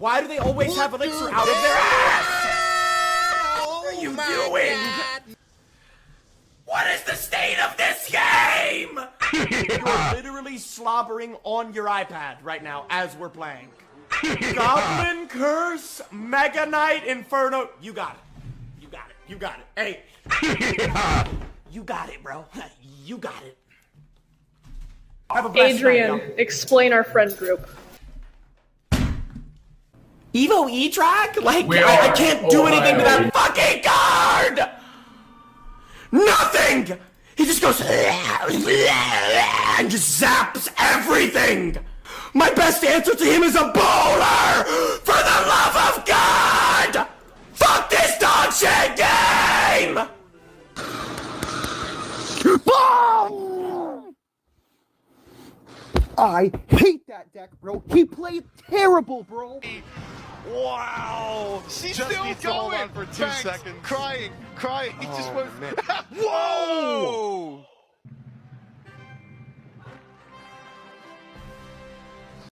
Why do they always have elixir out of their ass? What are you doing? God. What is the state of this game? You're literally slobbering on your iPad right now as we're playing. Goblin Curse, Mega Knight, Inferno. You got it. You got it. You got it. Hey. You got it, bro. You got it. Have a blessed Adrian, night, explain our friend group. Evo E-Track? Like, I can't do anything to that fucking card! Nothing! He just goes and just zaps everything! My best answer to him is a bowler! For the love of God! Fuck this dog shit game! I hate that deck, bro. He played terrible, bro. Wow! She's just still needs to hold going. on for 2 seconds. Crying. He just went. Man. Whoa!